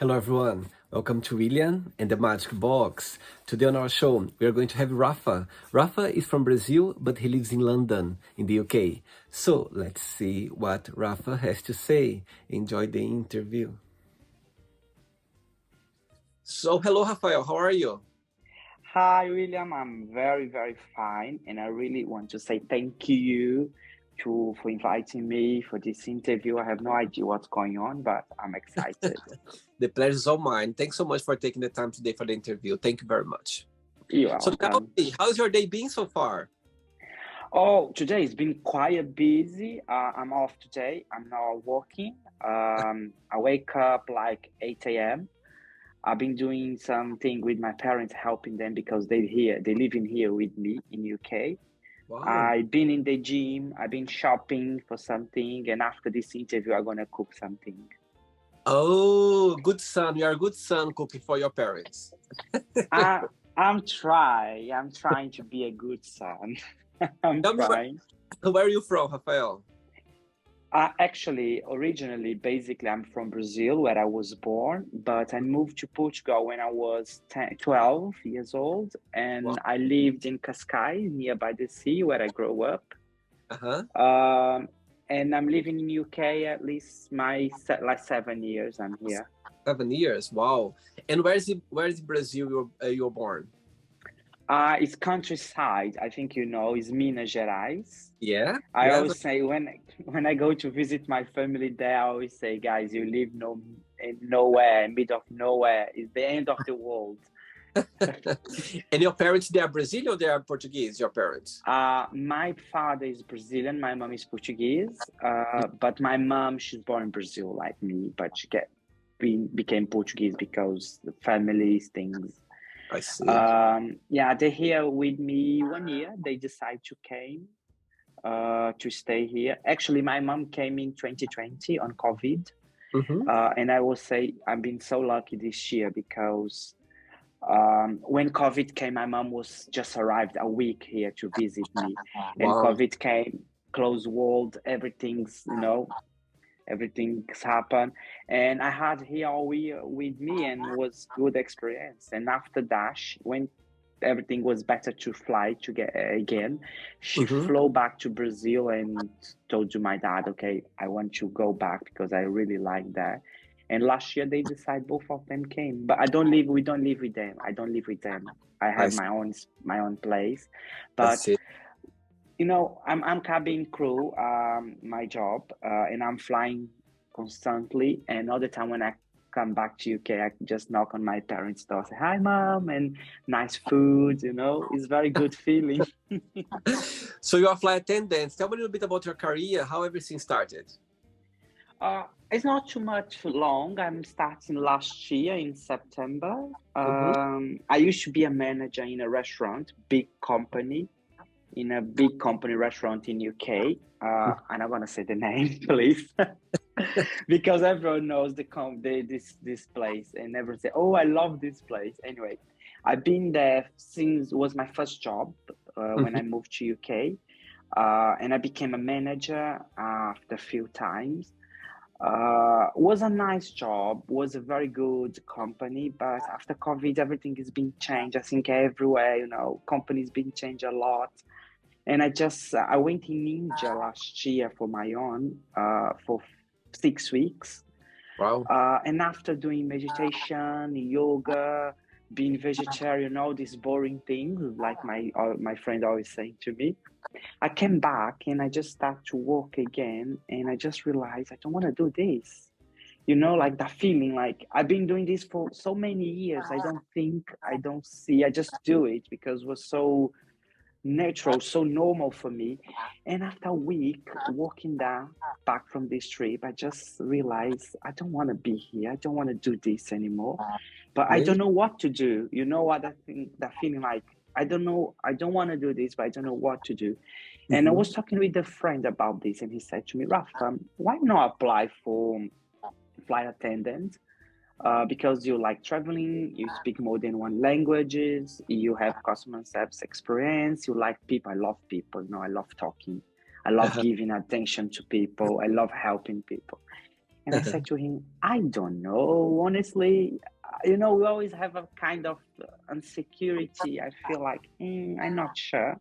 Hello, everyone. Welcome to William and the Magic Box. Today on our show, we are going to have Rafa. Rafa is from Brazil, but he lives in London, in the UK. So let's see what Rafa has to say. Enjoy the interview. So, hello, Rafael. How are you? Hi, William. I'm very, very fine, and I really want to say thank you for inviting me for this interview. I have no idea what's going on, but I'm excited. The pleasure is all mine. Thanks so much for taking the time today for the interview. Thank you very much. You're So tell welcome. me, how's your day been so far? Oh, today has been quite busy. I'm off today. I'm now working. I wake up like 8 a.m. I've been doing something with my parents, helping them because they're here. They live in here with me in UK. Wow. I've been in the gym, I've been shopping for something, and after this interview, I'm gonna cook something. Oh, good son. You are a good son cooking for your parents. I, I'm trying to be a good son. I'm Tell me trying. where are you from, Rafael? Actually, originally, basically, I'm from Brazil, where I was born, but I moved to Portugal when I was 10, 12 years old, Wow. and I lived in Cascais, nearby the sea, where I grew up. Uh-huh. Um, and I'm living in UK at least like 7 years. I'm here. 7 years. Wow. And where is Brazil you're born? It's countryside. I think you know. It's Minas Gerais. Yeah. I Yes. always say when I go to visit my family there, I always say, guys, you live in nowhere, mid of nowhere. It's the end of the world. And your parents, they are Brazilian or they are Portuguese, your parents? My father is Brazilian, my mom is Portuguese. But my mom, she's born in Brazil like me, but became Portuguese because the families things. I see. Yeah, they're here with me 1 year. They decide to stay here. Actually, my mom came in 2020 on COVID. Mm-hmm. And I will say I've been so lucky this year because when COVID came, my mom was just arrived a week here to visit me. And Wow. COVID came, closed world, everything's happened. And I had here all year with me and was good experience. And after that, when everything was better to fly to get again, she Mm-hmm. flew back to Brazil and told to my dad, okay, I want to go back because I really like that. And last year they decided both of them came, but we don't live with them. I don't live with them. I I have see. my own place. I But see. I'm cabin crew, my job, and I'm flying constantly. And all the time when I come back to UK, I just knock on my parents' door, say hi, mom, and nice food. It's very good feeling. So you are flight attendant. Tell me a little bit about your career, how everything started. It's not too much long. I'm starting last year in September. Mm-hmm. I used to be a manager in a restaurant, big company, in a big company restaurant in UK. I'm not gonna say the name, please, because everyone knows this place, and everyone say, "Oh, I love this place." Anyway, I've been there since it was my first job when Mm-hmm. I moved to UK, and I became a manager after a few times. Was a nice job, was a very good company, but after COVID, everything is being changed. I think everywhere, companies being changed a lot. And I went in India last year for my own for 6 weeks. Wow. And after doing meditation, yoga, being vegetarian, all these boring things, like my friend always saying to me, I came back and I just start to work again, and I just realized I don't want to do this. Like that feeling, like I've been doing this for so many years. I don't think, I don't see, I just do it because it was so natural, so normal for me. And after a week walking down back from this trip, I just realized I don't want to be here. I don't want to do this anymore. But I Really? don't know what to do. You know what I think, that feeling like I don't know, I don't want to do this, but I don't know what to do. And I Mm-hmm. was talking with a friend about this, and he said to me, Rafa, why not apply for flight attendant? Because you like traveling, you speak more than one languages, you have customer service experience, you like people. I love people, I love talking. I love Uh-huh. giving attention to people. I love helping people. And I said to him, I don't know, honestly. You know, we always have a kind of insecurity. I feel like, I'm not sure.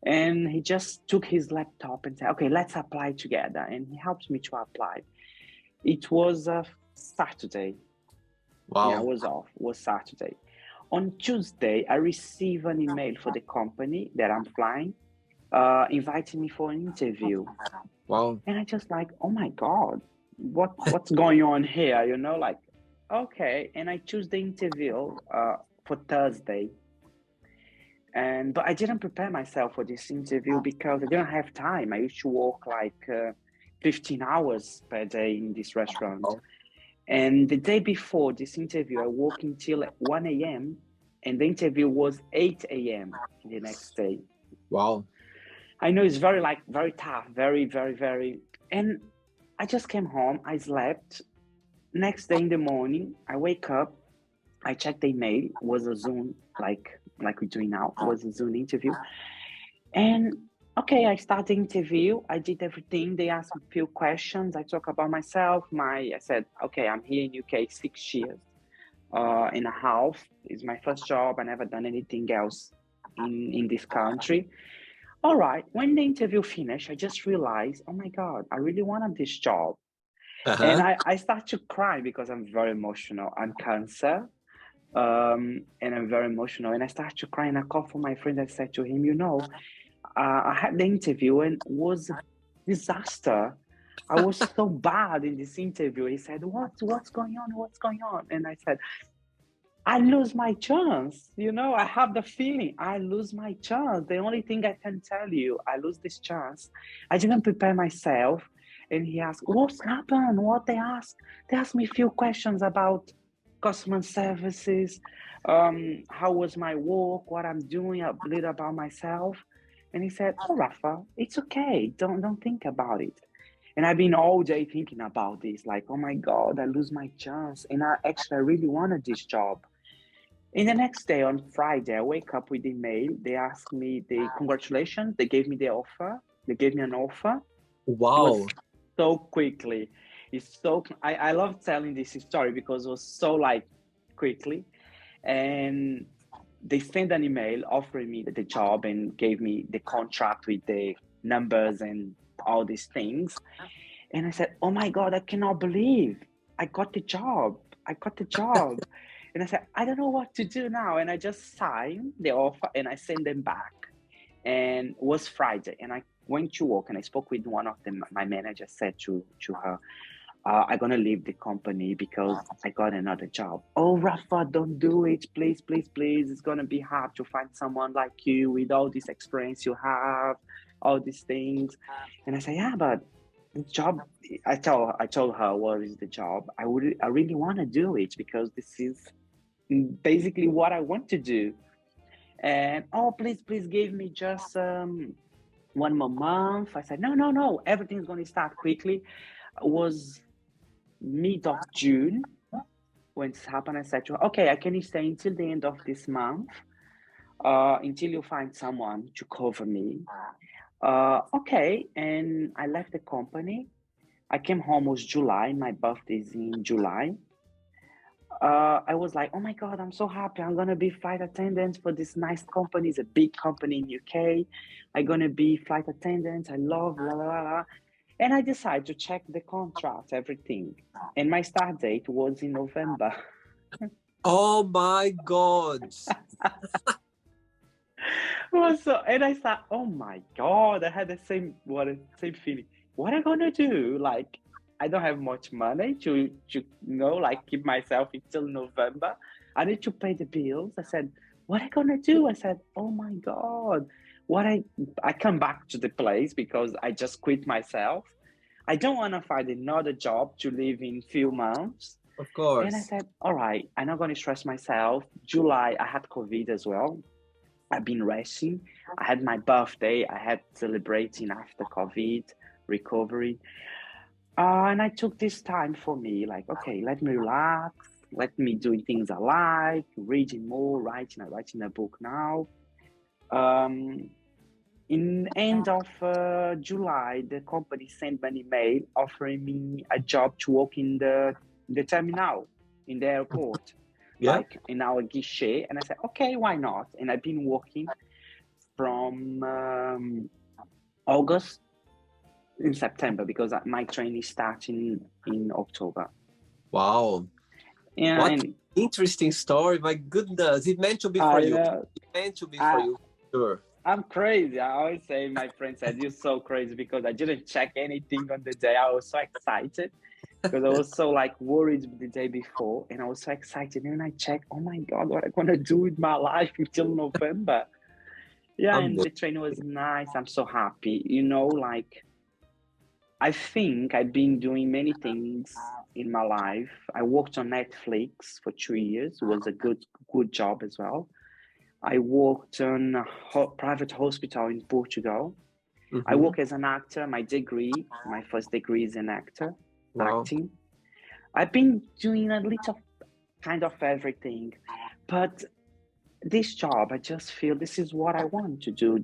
And he just took his laptop and said, okay, let's apply together. And he helped me to apply. It was a Saturday. Yeah, I Wow. was off. It was Saturday. On Tuesday, I received an email for the company that I'm flying, inviting me for an interview. Wow. And I just like, oh my God, what's going on here? You know, like, okay. And I choose the interview for Thursday. But I didn't prepare myself for this interview because I didn't have time. I used to work like 15 hours per day in this restaurant. Wow. And the day before this interview, I worked until 1 a.m. and the interview was 8 a.m. the next day. Wow. I know it's very tough, very, very, very. And I just came home, I slept. Next day in the morning, I wake up, I check the email, was a Zoom, like we're doing now, was a Zoom interview. And okay, I start the interview. I did everything. They asked me a few questions. I talk about myself. I said, okay, I'm here in UK 6 years and a half. It's my first job. I never done anything else in this country. All right. When the interview finished, I just realized, oh my God, I really wanted this job. And Uh-huh. I start to cry because I'm very emotional. I'm cancer. And I'm very emotional. And I start to cry and I call for my friend. I said to him, I had the interview and was a disaster. I was so bad in this interview. He said, what's going on? What's going on? And I said, I lose my chance. I have the feeling I lose my chance. The only thing I can tell you, I lose this chance. I didn't prepare myself. And he asked, what's happened? What they asked? They asked me a few questions about customer services, how was my work, what I'm doing, a little about myself. And he said, oh, Rafa, it's okay. Don't think about it. And I've been all day thinking about this, like, oh my God, I lose my chance. And I really wanted this job. And the next day on Friday, I wake up with email. They asked me the congratulations. They gave me the offer. They gave me an offer. It was Wow. so quickly. I love telling this story because it was so like quickly. And they sent an email offering me the job and gave me the contract with the numbers and all these things. And I said, oh my God, I cannot believe I got the job. I got the job. And I said, I don't know what to do now. And I just signed the offer and I sent them back. And it was Friday. And I went to work and I spoke with one of them. My manager said to her, I'm going to leave the company because I got another job. Oh, Rafa, don't do it. Please, please, please. It's going to be hard to find someone like you with all this experience you have, all these things. And I said, yeah, but the job, I told her what is the job. I really want to do it because this is basically what I want to do. And oh, please give me just one more month. I said, no, everything's going to start quickly. It was mid of June when this happened. I said to her, okay, I can stay until the end of this month, until you find someone to cover me. Okay, and I left the company. I came home, it was July. My birthday is in July. I was like, oh my God, I'm so happy. I'm going to be flight attendant for this nice company. It's a big company in UK. I'm going to be flight attendant. I love la la la la. And I decided to check the contract, everything. And my start date was in November. Oh my God. And I thought, oh my God, I had the same feeling. What am I gonna do? Like, I don't have much money to like keep myself until November. I need to pay the bills. I said, what am I gonna do? I said, oh my God. I come back to the place because I just quit myself. I don't want to find another job to live in few months. Of And I course. said, all right, I'm not going to stress myself. July, I had COVID as well. I've been resting. I had my birthday. I had celebrating after COVID recovery. And I took this time for me, like, okay, let me relax. Let me do things I like, reading more, writing. I'm writing a book now. Um, in end of July, the company sent me an email offering me a job to work in the terminal in the airport, Yeah. like in our guichet. And I said, okay, why not? And I've been working from August in September because my training starts in October. Wow. Yeah, What and interesting story. My goodness. It meant to be for I you. know. It meant to be for I you. Sure. I'm crazy. I always say my friend said you're so crazy because I didn't check anything on the day. I was so excited because I was so like worried the day before, and I was so excited. And then I checked, oh my God, what I'm gonna do with my life until November. Yeah, and Amazing. the training was nice. I'm so happy. Like I think I've been doing many things in my life. I worked on Netflix for 2 years. It was a good job as well. I worked on a private hospital in Portugal. I Mm-hmm. work as an actor. My first degree is in Wow. acting. I've been doing a little kind of everything, but this job, I just feel this is what I want to do.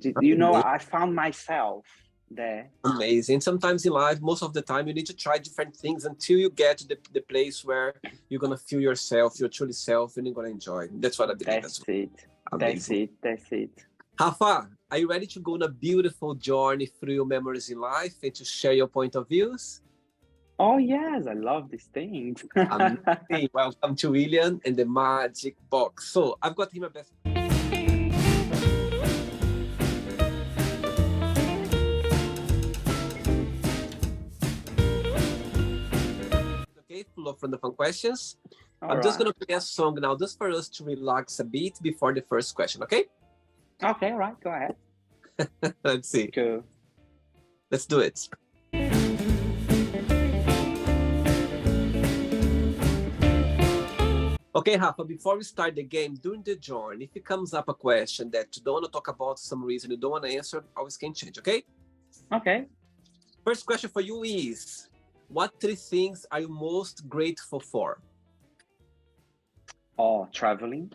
I found myself there. Amazing. Sometimes in life, most of the time, you need to try different things until you get to the place where you're going to feel yourself, your truly self, and you're going to enjoy. That's what I believe as That's well. it. That's Amazing. it. That's it. Rafa, are you ready to go on a beautiful journey through your memories in life and to share your point of views? Oh yes, I love these things. Amazing. Welcome to William and the Magic Box. So I've got him a best. Okay, full of fun questions. All I'm just right. gonna play a song now, just for us to relax a bit before the first question. Okay? Okay, all right. Go ahead. Let's see. Cool. Let's do it. Okay, Rafa, before we start the game, during the journey, if it comes up a question that you don't want to talk about some reason, you don't want to answer, always can change, okay? Okay. First question for you is, what three things are you most grateful for? Oh, traveling.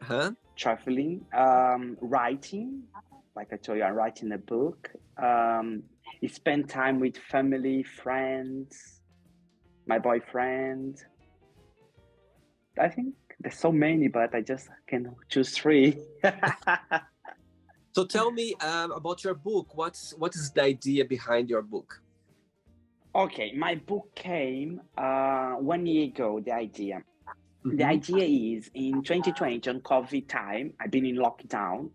Huh? Traveling. Writing. Like I told you, I'm writing a book. You spend time with family, friends, my boyfriend. I think there's so many, but I just can choose three. So tell me about your book. What is the idea behind your book? Okay, my book came 1 year ago. The idea. The Mm-hmm. idea is in 2020 on COVID time, I've been in lockdown.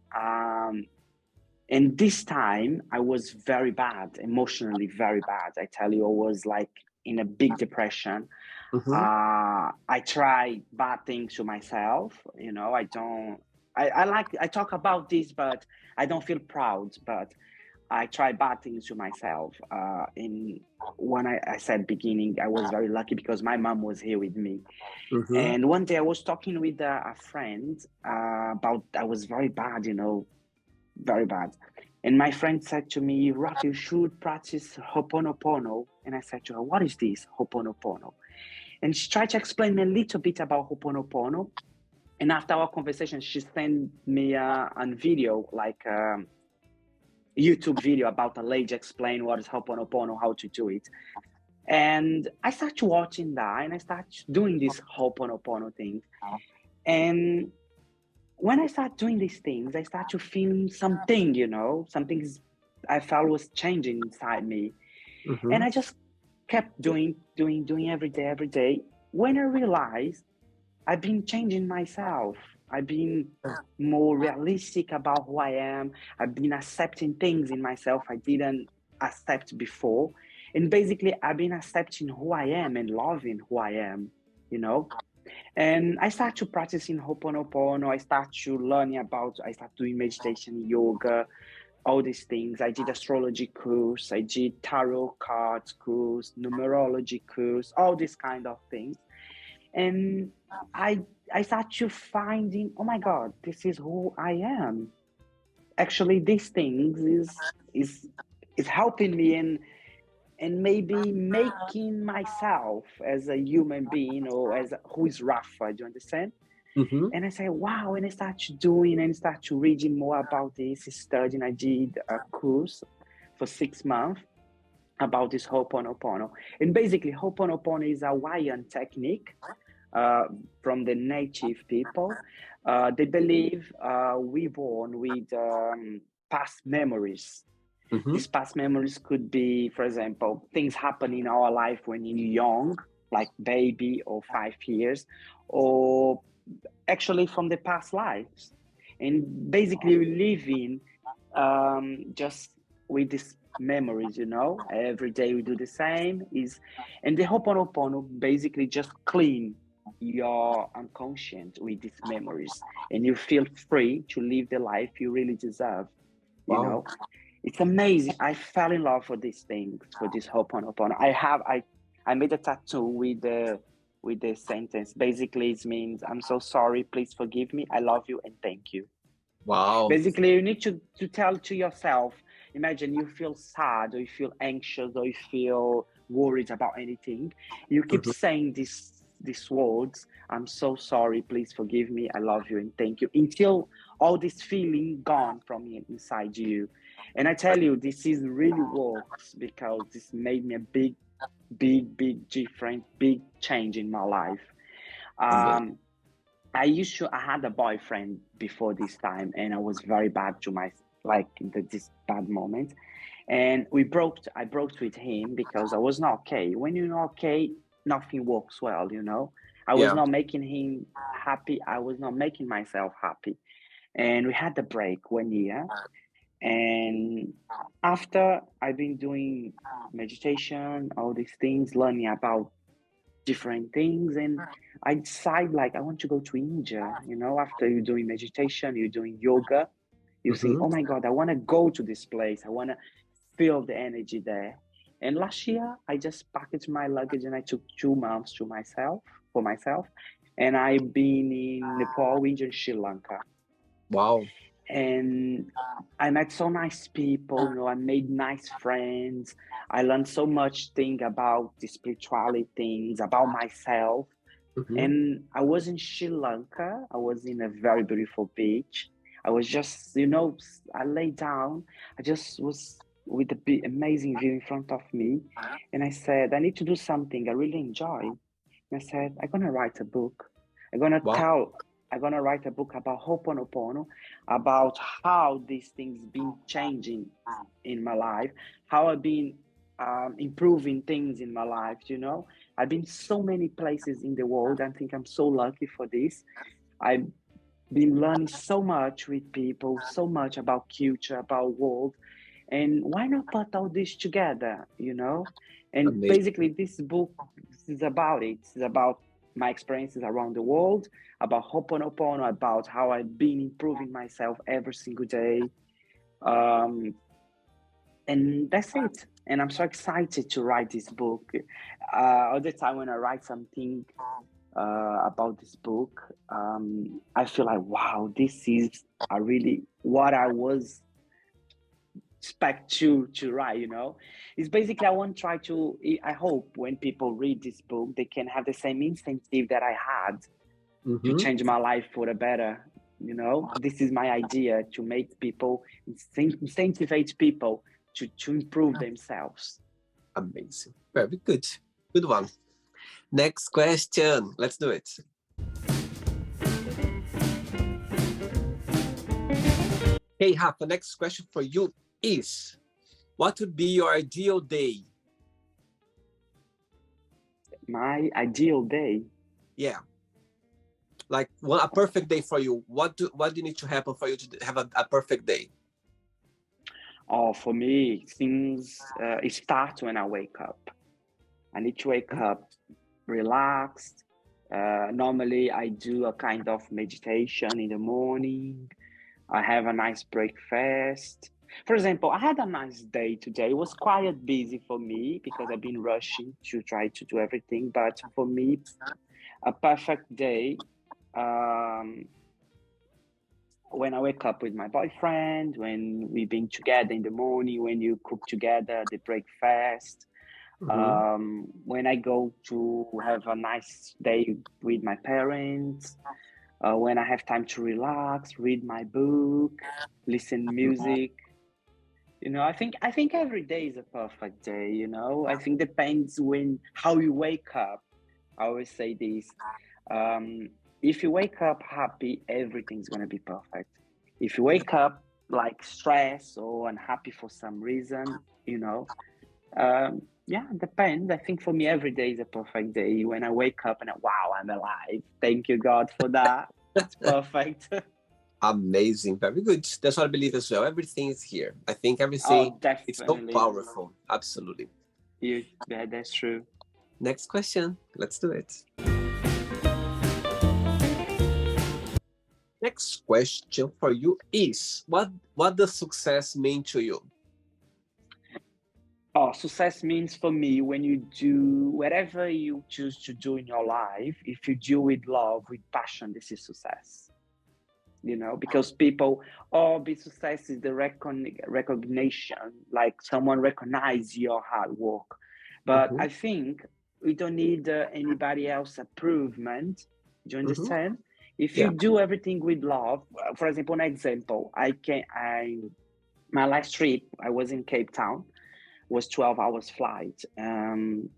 And this time I was very bad, emotionally very bad. I tell you, I was like in a big depression. Mm-hmm. I try bad things to myself. I talk about this, but I don't feel proud. But I try bad things to myself. In when I said beginning, I was very lucky because my mom was here with me. Mm-hmm. And one day I was talking with a friend about I was very bad, very bad. And my friend said to me, Rafa, you should practice Ho'oponopono. And I said to her, what is this Ho'oponopono? And she tried to explain me a little bit about Ho'oponopono. And after our conversation, she sent me a video, like YouTube video about a lady explain what is Ho'oponopono, how to do it. And I started watching that and I started doing this Ho'oponopono thing. And when I start doing these things, I start to feel something, something I felt was changing inside me. And Mm-hmm. I just kept doing every day. When I realized I've been changing myself, I've been more realistic about who I am. I've been accepting things in myself I didn't accept before. And basically, I've been accepting who I am and loving who I am, you know? And I start to practicing Ho'oponopono. I start doing meditation, yoga, all these things. I did astrology course, I did tarot cards course, numerology course, all these kind of things. And I start to finding, oh my God, this is who I am. Actually, these things is helping me and maybe making myself as a human being or as who is Rafa. Do you understand? Mm-hmm. And I said, wow, and I started doing and start to reading more about this, studying. I did a course for 6 months about this Ho'oponopono. And basically, Ho'oponopono is a Hawaiian technique uh, from the native people. They believe we born with past memories. Mm-hmm. These past memories could be, for example, things happen in our life when you're young, like baby or 5 years, or actually from the past lives. And basically, we live in just with these memories, every day we do the same and the Ho'oponopono basically just clean your unconscious with these memories, and you feel free to live the life you really deserve, you Wow. know. It's amazing. I fell in love for these things, for this Ho'oponopono. I made a tattoo with the sentence. Basically, it means I'm so sorry, please forgive me, I love you, and thank you. Wow. Basically, you need to tell to yourself, imagine you feel sad or you feel anxious or you feel worried about anything. You keep Mm-hmm. saying these words, I'm so sorry, please forgive me, I love you, and thank you, until all this feeling gone from inside you. And I tell you, this is really works, because this made me a big difference, big change in my life. Amazing. um I had a boyfriend before this time, and I was very bad to my, like, this bad moment. And I broke with him because I was not okay. When you're not okay, nothing works well. I was Yeah. not making him happy. I was not making myself happy. And we had the break 1 year. And after I've been doing meditation, all these things, learning about different things, and I decide, like, I want to go to India. After you're doing meditation, you're doing yoga, you think, Mm-hmm. oh my God, I want to go to this place, I want to feel the energy there. And last year I just packaged my luggage and I took 2 months for myself, and I've been in Nepal, India, and Sri Lanka. Wow. And I met so nice people, I made nice friends. I learned so much thing about the spirituality things, about myself. Mm-hmm. And I was in Sri Lanka. I was in a very beautiful beach. I was just, I lay down. I just was with the amazing view in front of me. And I said, I need to do something I really enjoy. And I said, I'm going to write a book. I'm going to Wow. tell, I'm going to write a book about Ho'oponopono, about how these things been changing in my life, how I've been improving things in my life. I've been so many places in the world. I think I'm so lucky for this. I've been learning so much with people, so much about culture, about world. And why not put all this together? And Amazing. basically, this book is about it. It's about my experiences around the world, about Ho'oponopono, about how I've been improving myself every single day. Um, and that's it. And I'm so excited to write this book. All the time when I write something about this book, I feel like, wow, this is really what I was expect to write. It's basically, I hope when people read this book, they can have the same incentive that I had to Mm-hmm. change my life for the better. This is my idea, to make people, incentivize people to improve themselves. Amazing. Very good. Good one. Next question. Let's do it. Hey, Rafa, next question for you is, what would be your ideal day? My ideal day. Yeah. Like a perfect day for you. What do you need to happen for you to have a perfect day? Oh, for me, things it starts when I wake up. I need to wake up relaxed. Normally, I do a kind of meditation in the morning. I have a nice breakfast. For example, I had a nice day today. It was quite busy for me because I've been rushing to try to do everything. But for me, a perfect day, um, when I wake up with my boyfriend, when we've been together in the morning, when you cook together the breakfast, Mm-hmm. when I go to have a nice day with my parents, when I have time to relax, read my book, listen music. I think every day is a perfect day. I think depends how you wake up. I always say this. Um, if you wake up happy, everything's gonna be perfect. If you wake up like stressed or unhappy for some reason, yeah, depends. I think for me, every day is a perfect day. When I wake up and wow, I'm alive. Thank you, God, for that. It's perfect. Amazing, very good. That's what I believe as well. Everything is here. I think everything Oh, is so definitely. powerful. Absolutely. Yeah, that's true. Next question. Let's do it. Next question for you is what does success mean to you? Oh, success means for me when you do whatever you choose to do in your life, if you do with love, with passion, this is success. Because people, be success is the recognition, like someone recognize your hard work. But Mm-hmm. I think we don't need anybody else approvement. Do you Mm-hmm. understand? If you Yeah. do everything with love, for example, an example, my last trip, I was in Cape Town, was 12 hours flight. And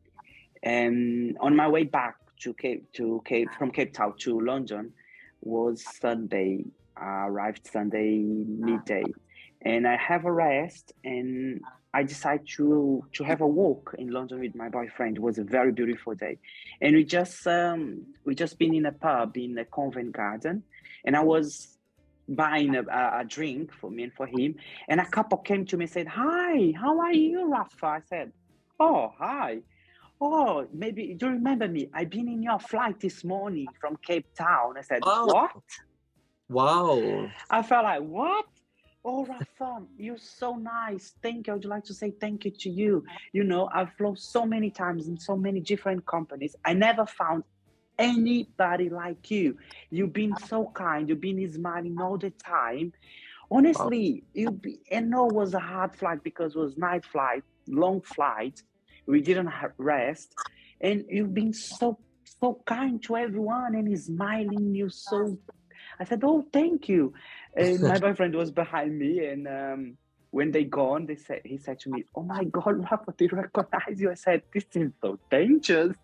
on my way back from Cape Town to London was Sunday. I arrived Sunday midday, and I have a rest, and I decided to have a walk in London with my boyfriend. It was a very beautiful day, and we just been in a pub in the Covent Garden, and I was buying a drink for me and for him, and a couple came to me and said, "Hi, how are you, Rafa?" I said, "Oh, hi. Oh, maybe do you remember me? I've been in your flight this morning from Cape Town." I said, Wow. "What?" Wow. I felt like, "What? Oh, Rafa, you're so nice. Thank you. I would like to say thank you to you. I've flown so many times in so many different companies. I never found anybody like you. You've been so kind. You've been smiling all the time. Wow. Honestly, and no, it was a hard flight because it was night flight, long flight. We didn't have rest, and you've been so kind to everyone and smiling. You so. I said, "Oh, thank you." And my boyfriend was behind me, and when they gone, he said to me, "Oh my God, Rafa, did you recognize you?" I said, "This is so dangerous."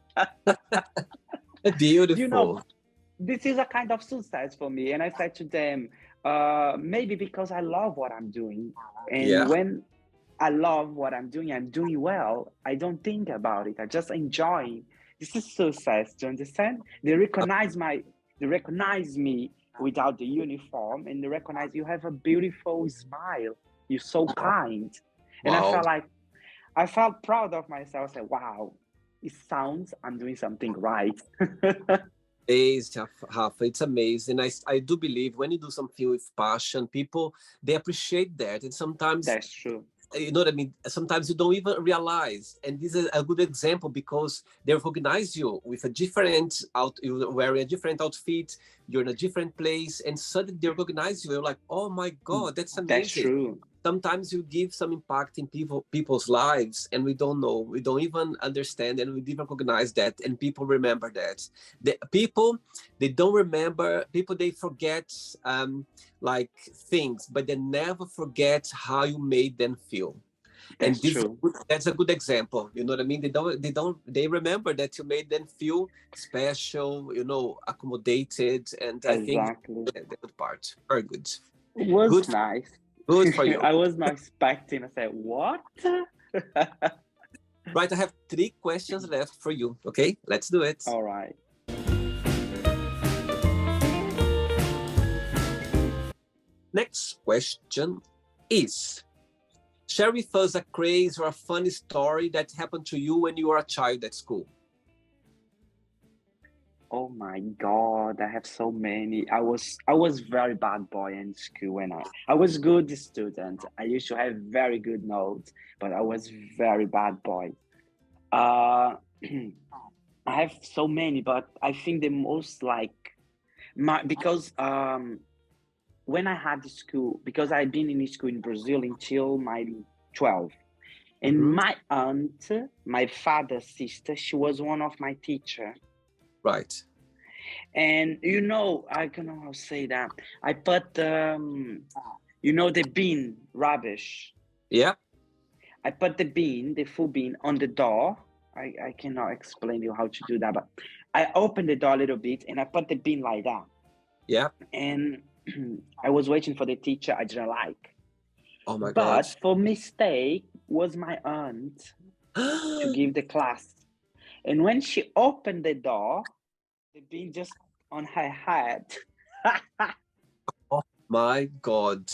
you know, Beautiful. this is a kind of success for me. And I said to them, maybe because I love what I'm doing. And Yeah. when I love what I'm doing well, I don't think about it. I just enjoy. This is success. Do you understand? They recognize me without the uniform, and they recognize you have a beautiful smile. You're so Wow. kind. And Wow. I felt proud of myself. I said, wow, it sounds I'm doing something right. Amazing, Rafa. It's amazing. I do believe when you do something with passion, people they appreciate that. And sometimes That's true. you know what I mean? Sometimes you don't even realize. And this is a good example because they recognize you with a different you're wearing a different outfit, you're in a different place, and suddenly they recognize you. You're like, oh my God, that's That's amazing. true. Sometimes you give some impact in people's lives and we don't know, we don't even understand, and we didn't recognize that, and people remember that. The people, they don't remember, people they forget like things, but they never forget how you made them feel. And That's this true. that's a good example, you know what I mean? They remember that you made them feel special, accommodated. And I think Exactly. the good part, very good. Was Good, nice. good for you. I was not expecting. I said, what? Right, I have 3 questions left for you. Okay, let's do it. All right. Next question is, share with us a crazy or a funny story that happened to you when you were a child at school. Oh my God, I have so many. I was very bad boy in school when I was good student. I used to have very good notes, but I was very bad boy. Uh I have so many, but I think the most like because when I had the school, because I'd been in school in Brazil until my 12. And Mm-hmm. my aunt, my father's sister, she was one of my teacher. Right. And I don't know how to say that. I put the bin rubbish. Yeah. I put the full bin on the door. I cannot explain you how to do that, but I opened the door a little bit and I put the bin like that. Yeah. And I was waiting for the teacher I didn't like. Oh my God. But for mistake was my aunt to give the class. And when she opened the door, the bin just on her head. Oh my God.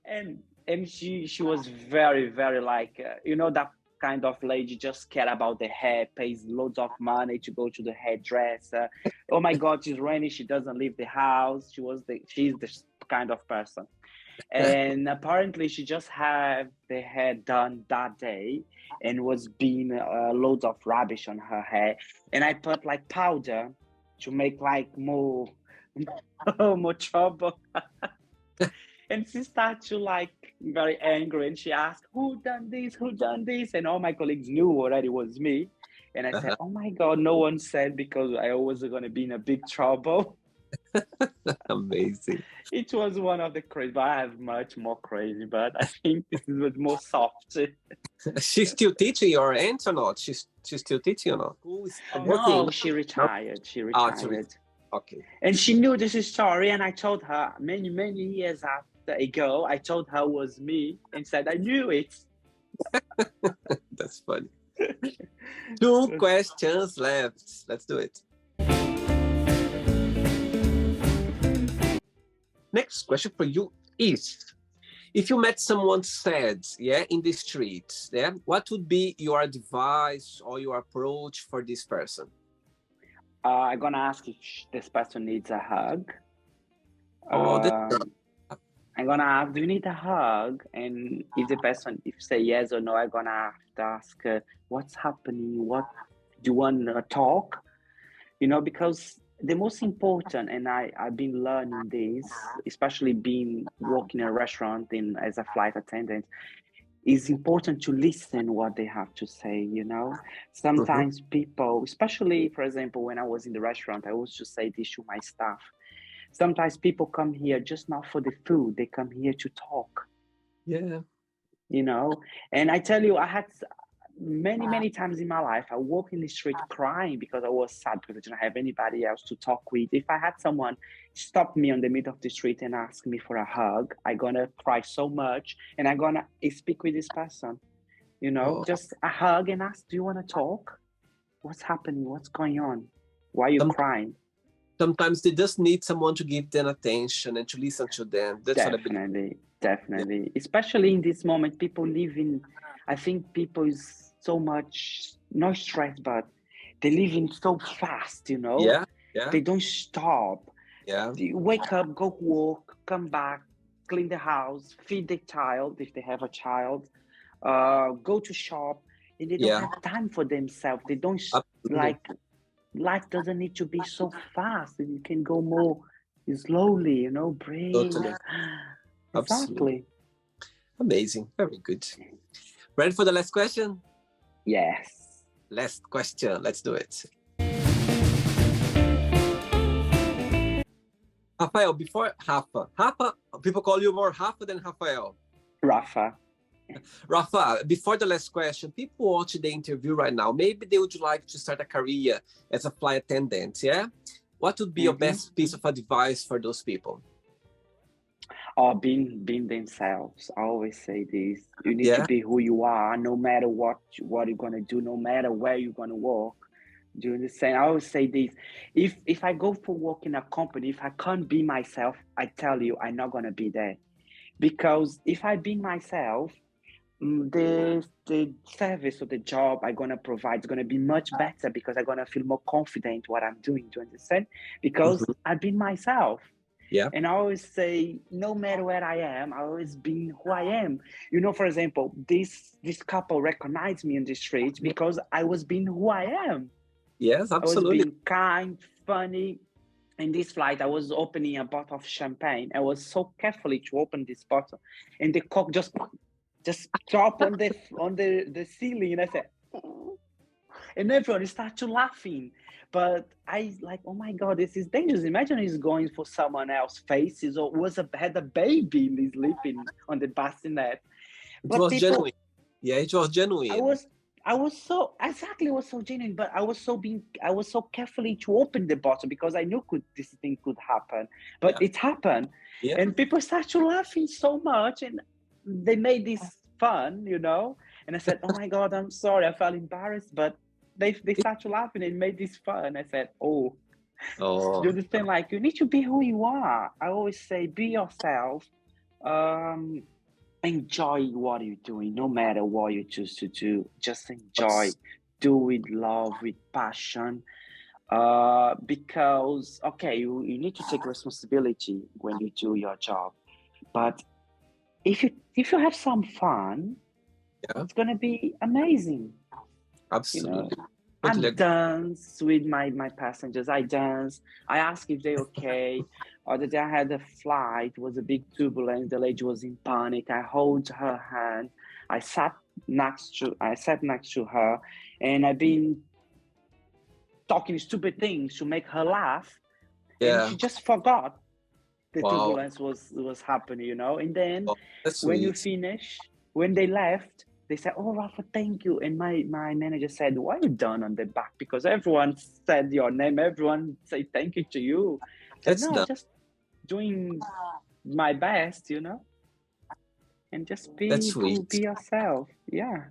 and she was very, very like that kind of lady just care about the hair, pays loads of money to go to the hairdresser. Oh my God, she's raining, she doesn't leave the house. She's the kind of person. And apparently she just had the hair done that day and was being loads of rubbish on her hair. And I put like powder to make like more more trouble. And she started to like very angry, and she asked, "Who done this? Who done this?" And all my colleagues knew already it was me. And I said, "Oh my God, no one said because I was gonna be in a big trouble." Amazing. It was one of the crazy, but I have much more crazy. But I think this was more soft. She's still teaching your aunt or not? She's still teaching or not? Who's working? No, she retired. She Ah, retired. okay. And she knew this story, and I told her many, many years ago, I told her it was me and said I knew it. That's funny. 2 questions left. Let's do it. Next question for you is, if you met someone sad, in the street, what would be your advice or your approach for this person? I'm gonna ask if this person needs a hug. Oh, I'm gonna ask, do you need a hug? And if the person, if say yes or no, I'm gonna have to ask, what's happening? What do you want to talk? Because the most important, and I've been learning this, especially being working in a restaurant as a flight attendant, is important to listen what they have to say. Sometimes people, especially for example, when I was in the restaurant, I always just say this to my staff. Sometimes people come here just not for the food, they come here to talk. Yeah. And I tell you, I had many times in my life, I walk in the street crying because I was sad because I didn't have anybody else to talk with. If I had someone stop me on the middle of the street and ask me for a hug, I'm gonna cry so much, and I'm gonna speak with this person. Just a hug and ask, do you want to talk? What's happening? What's going on? Why are you crying? Sometimes they just need someone to give them attention and to listen to them. That's Definitely. Especially in this moment, people live in, I think people is so much, not stressed, but they live in so fast, Yeah. They don't stop. Yeah. They wake up, go work, come back, clean the house, feed the child if they have a child, go to shop, and they don't have time for themselves. They don't life doesn't need to be so fast. You can go more slowly, breathe. Totally. Exactly. Absolutely. Amazing. Very good. Ready for the last question? Yes. Last question. Let's do it. Rafael, before Rafa, people call you more Rafa than Rafael. Rafa, before the last question, people watching the interview right now, maybe they would like to start a career as a flight attendant, What would be your best piece of advice for those people? Being themselves. I always say this. You need to be who you are, no matter what you're gonna do, no matter where you're gonna work. Do you understand? I always say this. If I go for work in a company, if I can't be myself, I tell you, I'm not gonna be there. Because if I be myself, the service or the job I'm gonna provide is gonna be much better because I'm gonna feel more confident what I'm doing. Do you understand? Because I've been myself. Yeah. And I always say, no matter where I am, I always been who I am. For example, this couple recognized me in the street because I was being who I am. Yes, absolutely. I was being kind, funny. In this flight, I was opening a bottle of champagne. I was so carefully to open this bottle, and the cork just dropped on the ceiling. And I said, and everyone started to laughing. But I like, oh my God, this is dangerous. Imagine he's going for someone else's faces or had a baby sleeping on the bassinet. It But was people, genuine. Yeah, it was I genuine. was I was so exactly it was so genuine, but I was so carefully to open the bottle because I knew this thing could happen. But Yeah. it happened. Yeah. And people started laughing so much and they made this fun, you know. And I said, oh my God, I'm sorry, I felt embarrassed, but they started laughing and made this fun. I said, oh, you Oh, understand? Like you need to be who you are. I always say, be yourself. Um, enjoy what you're doing, no matter what you choose to do. Just enjoy, do with love, with passion. Because okay, you need to take responsibility when you do your job, but if you have some fun, yeah, it's gonna be amazing. You know, absolutely. I Totally agree. dance with my passengers. I dance. I ask if they're okay. Other day I had a flight. It was a big turbulence. The lady was in panic. I hold her hand. I sat next to her, and I've been talking stupid things to make her laugh, and Yeah. she just forgot the Wow. turbulence was happening, you know. And then Wow. That's when you sweet. finish, when they left, they said, "Oh, Rafa, thank you." And my manager said, "Why are you done on the back? Because everyone said your name, everyone say thank you to you." I said, That's "No, done. just doing my best, you know, and just That's sweet. be yourself. Yeah,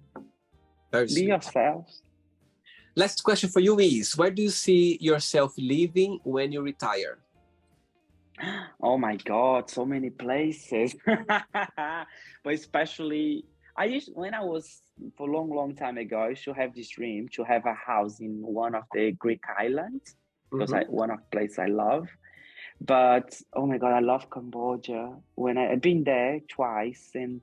Very be sweet. yourself." Last question for you is, where do you see yourself living when you retire? Oh my God, so many places. But especially, I used when I was for a long, long time ago, I used to have this dream to have a house in one of the Greek islands because Mm-hmm. one of the place I love. But oh my God, I love Cambodia. I've been there twice, and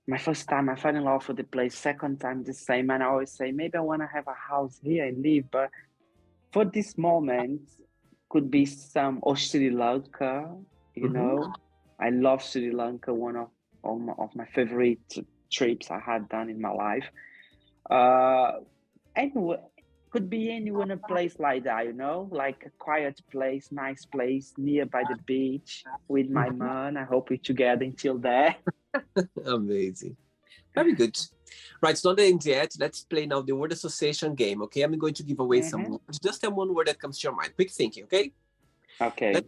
my first time I fell in love with the place. Second time the same, and I always say maybe I want to have a house here and live, but for this moment could be some or Sri Lanka, you Mm-hmm. know. I love Sri Lanka, one of my favorite trips I had done in my life. Uh anyway, could be anywhere in a place like that, you know, like a quiet place, nice place nearby the beach with my Mm-hmm. man. I hope we're together until there. Amazing. Very good. Right, it's not the end yet. Let's play now the word association game, okay? I'm going to give away some Hmm. words. Just tell one word that comes to your mind. Quick thinking, okay? Okay. Let's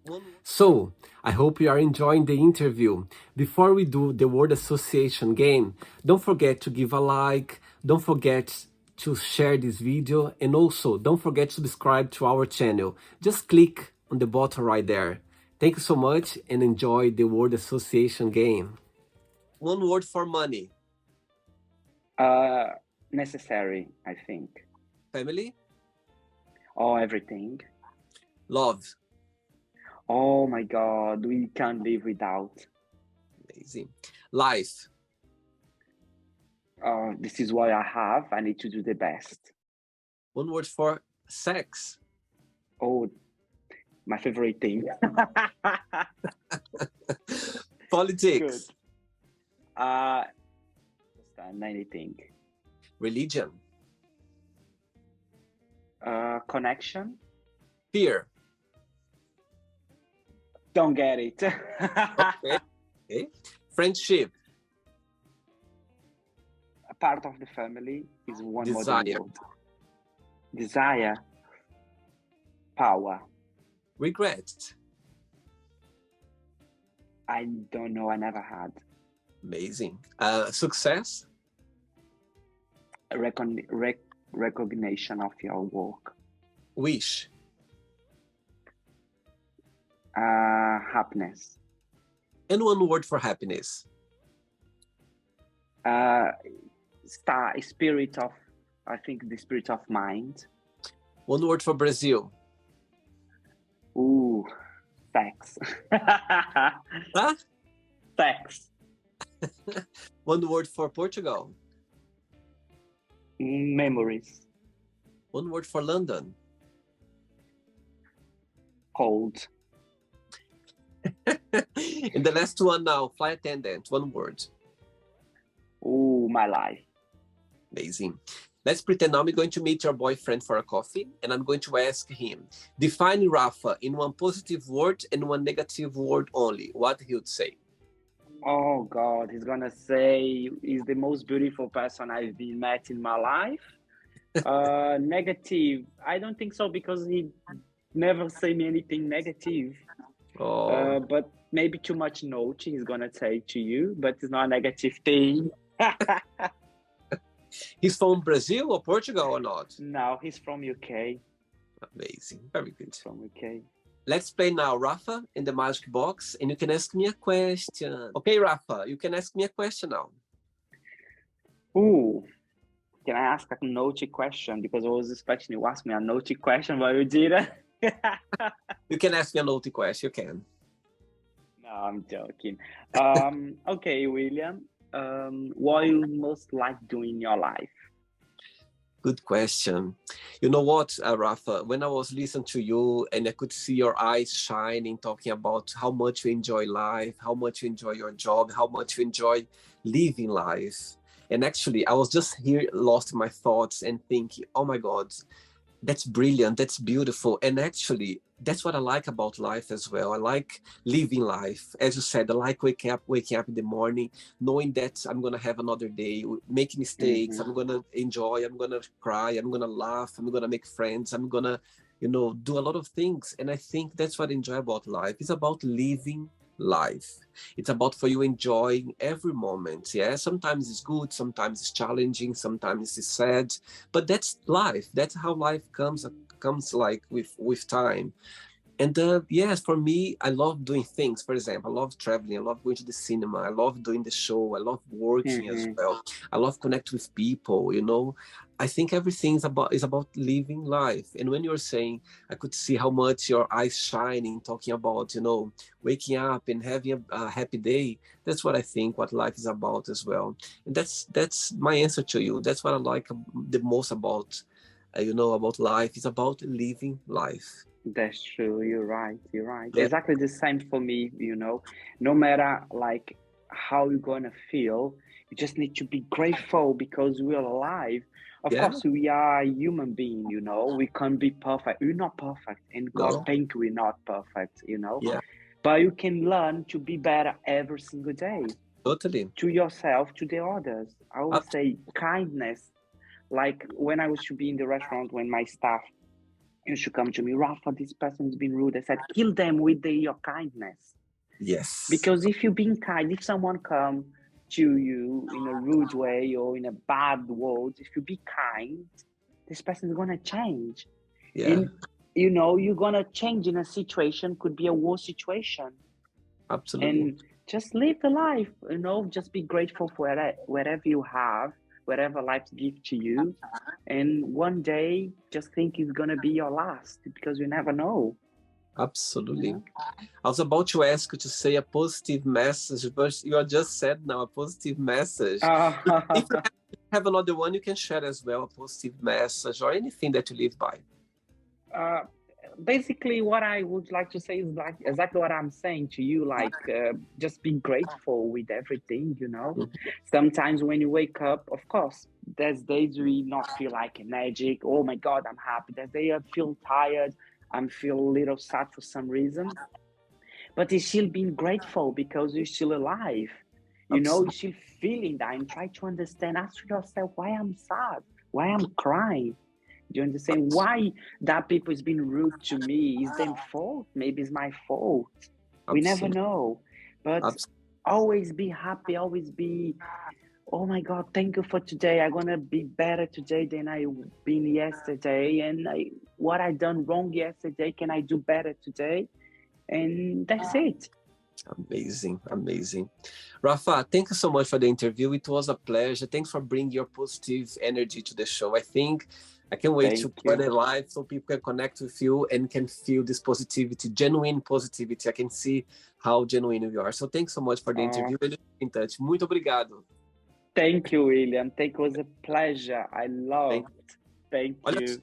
one word. So, I hope you are enjoying the interview. Before we do the word association game, don't forget to give a like, don't forget to share this video, and also don't forget to subscribe to our channel. Just click on the button right there. Thank you so much and enjoy the word association game. One word for money. Uh Necessary, I think. Family. Oh, everything. Love. Oh my God, we can't live without. Amazing. Life. This is what I have. I need to do the best. One word for sex. Oh, my favorite thing. Good. Politics. Uh, understand anything. Religion. Connection. Fear. Don't get it. Okay. Okay. Friendship. A part of the family is one modern Desire. word. Desire. Power. Regret. I don't know. I never had. Amazing. Success. Recognition of your work. Wish. Happiness. And one word for happiness. Spirit of, I think the spirit of mind. One word for Brazil. Ooh, sex. Huh? Sex. One word for Portugal. Memories. One word for London. Cold. And the last one now, flight attendant. One word. Ooh, my life. Amazing. Let's pretend now I'm going to meet your boyfriend for a coffee, and I'm going to ask him, define Rafa in one positive word and one negative word only. What he would say? Oh God, he's gonna say he's the most beautiful person I've been met in my life. Negative, I don't think so because he never say me anything negative. Oh, But maybe too much note he's gonna say to you, but it's not a negative thing. he's from Brazil or Portugal or not? No, he's from UK. Amazing, very good. From UK. Let's play now, Rafa, in the magic box, and you can ask me a question. Okay, Rafa, you can ask me a question now. Ooh, can I ask a naughty question? Because I was expecting you to ask me a naughty question, but you didn't. You can ask me a naughty question, you can. No, I'm joking. Okay, William. What you most like doing in your life? Good question. You know what, Rafa, when I was listening to you and I could see your eyes shining, talking about how much you enjoy life, how much you enjoy your job, how much you enjoy living life. And actually, I was just here lost in my thoughts and thinking, oh my God, that's brilliant, that's beautiful. And actually, that's what I like about life as well. I like living life. As you said, I like waking up in the morning, knowing that I'm gonna have another day, make mistakes, I'm gonna enjoy, I'm gonna cry, I'm gonna laugh, I'm gonna make friends, I'm gonna, do a lot of things. And I think that's what I enjoy about life. It's about living life. It's about for you enjoying every moment. Yeah, sometimes it's good, sometimes it's challenging, sometimes it's sad, but that's life. That's how life comes like with time. And yes, for me, I love doing things. For example, I love traveling. I love going to the cinema. I love doing the show. I love working as well. I love connect with people. I think everything is about living life. And when you're saying, I could see how much your eyes shining, talking about waking up and having a happy day. That's what I think. What life is about as well. And that's my answer to you. That's what I like the most about about life. It's about living life. That's true. You're right. You're right. Yeah. Exactly the same for me. No matter like how you're gonna feel, you just need to be grateful because we're alive. Of Yeah. course, we are human being. We can't be perfect. We're not perfect, and God No. think we're not perfect. Yeah. But you can learn to be better every single day Totally. to yourself, to the others. I always Up. say kindness. Like when I used to be in the restaurant, when my staff used to come to me, Rafa, this person's been rude. I said, kill them with your kindness. Yes. Because if you're being kind, if someone come to you in a rude way or in a bad word, if you be kind, this person is gonna change. Yeah. And you're gonna change in a situation, could be a worse situation. Absolutely. And just live the life, just be grateful for whatever you have, whatever life gives to you. And one day, just think it's gonna be your last because you never know. Absolutely. I was about to ask you to say a positive message, but you are just said now a positive message. If you have another one, you can share as well a positive message or anything that you live by. Basically, what I would like to say is like exactly what I'm saying to you, like just be grateful with everything. Sometimes when you wake up, of course, there's days we not feel like magic. Oh my God, I'm happy. There's days I feel tired. I'm feel a little sad for some reason, but you're still being grateful because you're still alive. You're still feeling that and try to understand. Ask yourself why I'm sad, why I'm crying. Do you understand why that people is being rude to me? Is their fault? Maybe it's my fault. We never know. But always be happy, always be, oh my God, thank you for today. I'm gonna be better today than I been yesterday. And what I done wrong yesterday, can I do better today? And that's it. Amazing, amazing. Rafa, thank you so much for the interview. It was a pleasure. Thanks for bringing your positive energy to the show. I think I can't wait to put it live so people can connect with you and can feel this positivity, genuine positivity. I can see how genuine you are. So thanks so much for the interview. In touch. Muito obrigado. Thank you, William. It was a pleasure. I loved. Thank you.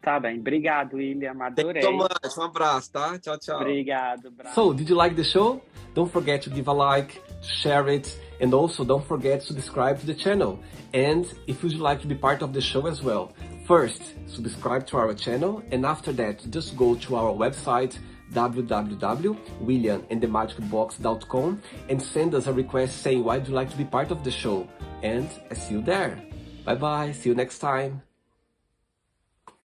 Tá bem. Obrigado, William. Thank you so Adorei. much. Um abraço, tá? Tchau, tchau. Obrigado, So, Brian. did you like the show? Don't forget to give a like, to share it, and also don't forget to subscribe to the channel. And if you'd like to be part of the show as well, first, subscribe to our channel, and after that, just go to our website, www.williamandthemagicbox.com, and send us a request saying why would you like to be part of the show. And I see you there. Bye bye, see you next time.